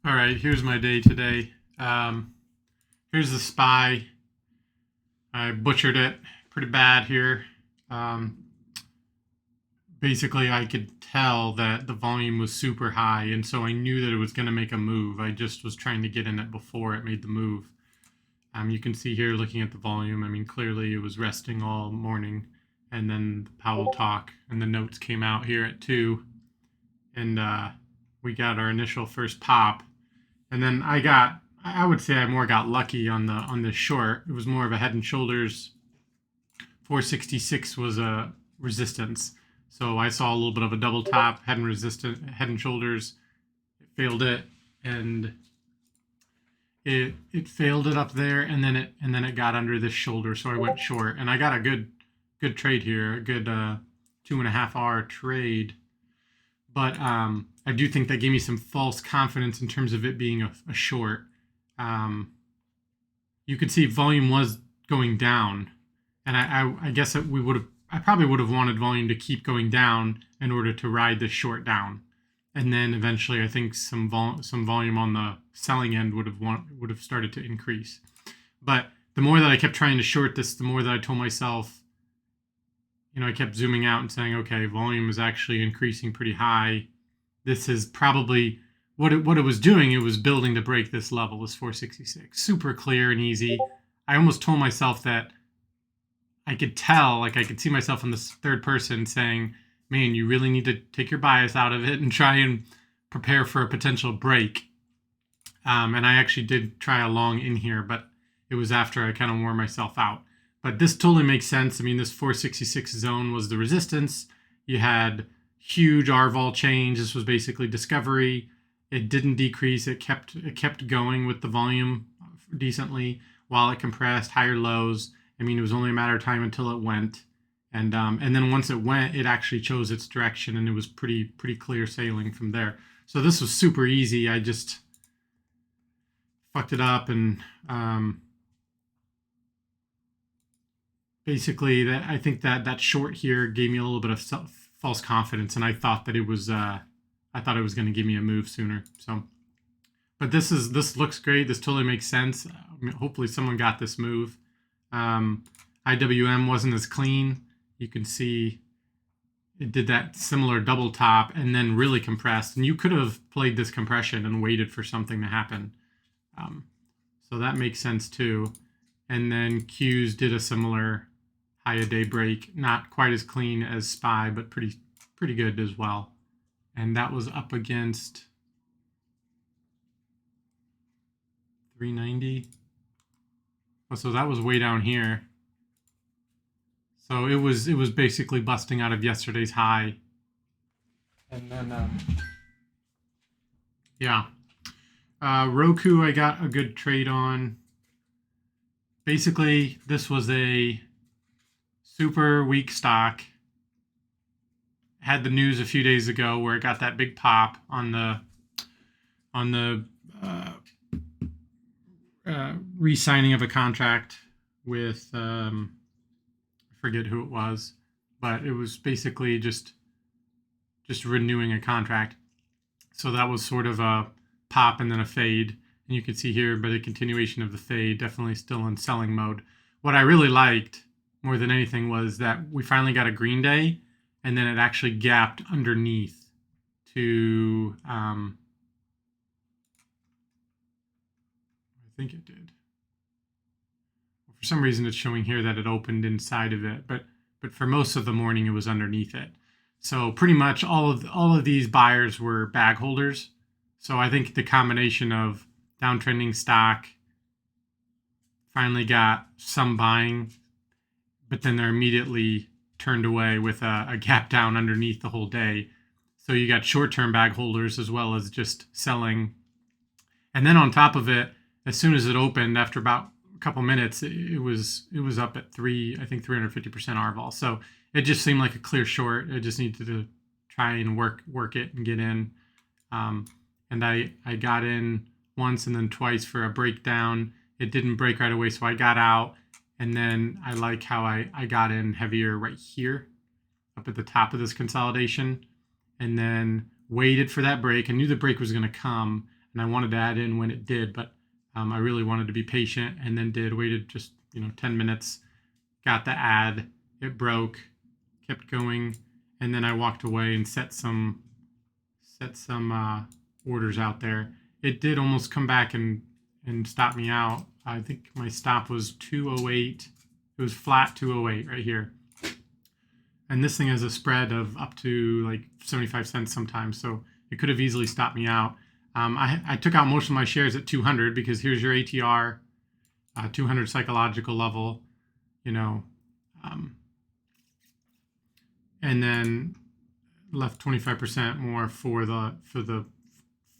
All right, here's my day today. Here's the SPY. I butchered it pretty bad here. Um, Basically, I could tell that the volume was super high, and so I knew that it was going to make a move. I just was trying to get in it before it made the move. You can see here, looking at the volume, I mean, clearly it was resting all morning, and then the Powell talk and the notes came out here at 2, and we got our initial first pop. And then I would say I more got lucky on the short. It was more of a head and shoulders. 466 was a resistance. So I saw a little bit of a double top, head and shoulders. It failed it, and it failed it up there, and then it got under this shoulder. So I went short, and I got a good trade here, a good 2.5 hour trade. But I do think that gave me some false confidence in terms of it being a short. Um, you could see volume was going down, and I guess that I probably would have wanted volume to keep going down in order to ride this short down, and then eventually I think some volume on the selling end would have started to increase. But the more that I kept trying to short this, the more that I told myself, I kept zooming out and saying, okay, volume is actually increasing pretty high. This is probably what it was doing. It was building to break this level, this 466. Super clear and easy. I almost told myself that I could tell, like I could see myself in this third person saying, man, you really need to take your bias out of it and try and prepare for a potential break. And I actually did try a long in here, but it was after I kind of wore myself out. But this totally makes sense. I mean, this 466 zone was the resistance. You had huge RVol change. This was basically discovery. It didn't decrease. It kept going with the volume decently while it compressed higher lows. I mean, it was only a matter of time until it went. And then once it went, it actually chose its direction, and it was pretty clear sailing from there. So this was super easy. I just fucked it up, and basically I think that short here gave me a little bit of false confidence, and I thought that it was going to give me a move sooner. So, but this looks great. This totally makes sense. I mean, hopefully someone got this move. IWM wasn't as clean. You can see it did that similar double top and then really compressed, and you could have played this compression and waited for something to happen. So that makes sense too. And then Q's did a similar high a day break, not quite as clean as SPY, but pretty good as well. And that was up against 390. Oh, so that was way down here. So it was basically busting out of yesterday's high. And then yeah. Roku I got a good trade on. Basically, this was a super weak stock. Had the news a few days ago where it got that big pop on the re-signing of a contract with I forget who it was, but it was basically just renewing a contract. So that was sort of a pop and then a fade. And you can see here by the continuation of the fade, definitely still in selling mode. What I really liked more than anything was that we finally got a green day, and then it actually gapped underneath to, I think it did. For some reason, it's showing here that it opened inside of it, but for most of the morning, it was underneath it. So pretty much all of these buyers were bag holders. So I think the combination of downtrending stock finally got some buying, but then they're immediately turned away with a gap down underneath the whole day. So you got short-term bag holders as well as just selling. And then on top of it, as soon as it opened, after about a couple minutes, it was up at 350% RVol. So it just seemed like a clear short. I just needed to try and work it and get in. And I got in once and then twice for a breakdown. It didn't break right away, so I got out. And then I like how I got in heavier right here, up at the top of this consolidation, and then waited for that break. I knew the break was going to come, and I wanted to add in when it did, but I really wanted to be patient, and then waited just 10 minutes, got the ad, it broke, kept going, and then I walked away and set some orders out there. It did almost come back and stop me out. I think my stop was 208. It was flat 208 right here. And this thing has a spread of up to like 75 cents sometimes, so it could have easily stopped me out. I took out most of my shares at 200 because here's your ATR, 200 psychological level, and then left 25% more for the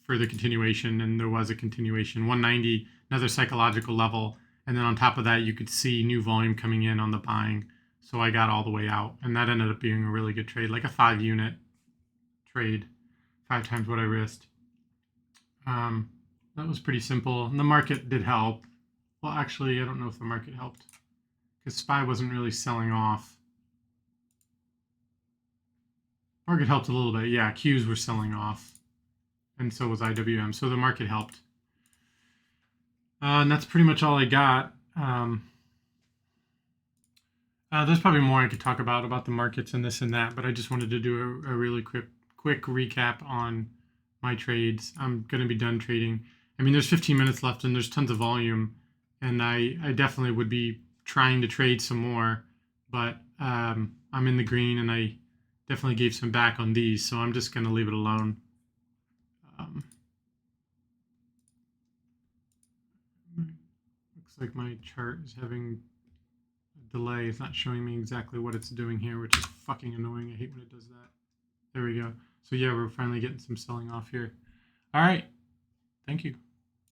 continuation, and there was a continuation. 190, another psychological level, and then on top of that, you could see new volume coming in on the buying. So I got all the way out, and that ended up being a really good trade, like a 5-unit trade, 5 times what I risked. That was pretty simple. And the market did help. Well, actually, I don't know if the market helped because SPY wasn't really selling off. Market helped a little bit. Yeah, Qs were selling off, and so was IWM. So the market helped. And that's pretty much all I got. There's probably more I could talk about the markets and this and that, but I just wanted to do a really quick recap on my trades. I'm going to be done trading. I mean, there's 15 minutes left and there's tons of volume, and I definitely would be trying to trade some more, but I'm in the green and I definitely gave some back on these, so I'm just going to leave it alone. Looks like my chart is having a delay. It's not showing me exactly what it's doing here, which is fucking annoying. I hate when it does that. There we go. So yeah, we're finally getting some selling off here. All right. Thank you.